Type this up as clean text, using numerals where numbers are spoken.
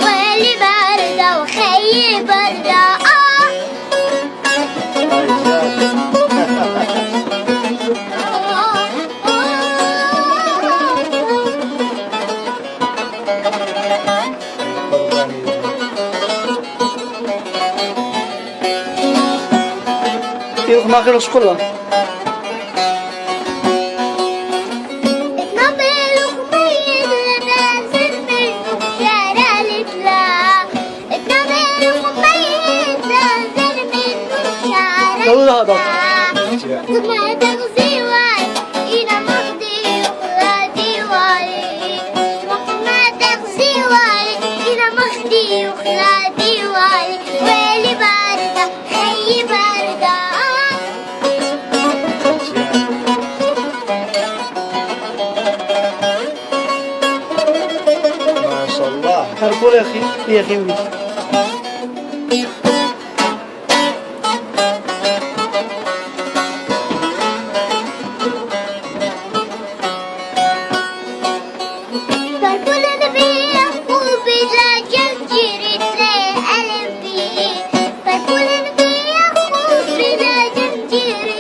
واللي باردة وخي باردة ما غير شكرا هذا ما تغزي واي إلى مخدي وخلادي واي ما تغزي واي إلى مخدي وخلادي واي ويلي باردة حي باردة ما شاء الله. هرقول يا أخي يا أخي فرفولن بيا خوف بلا جنجيري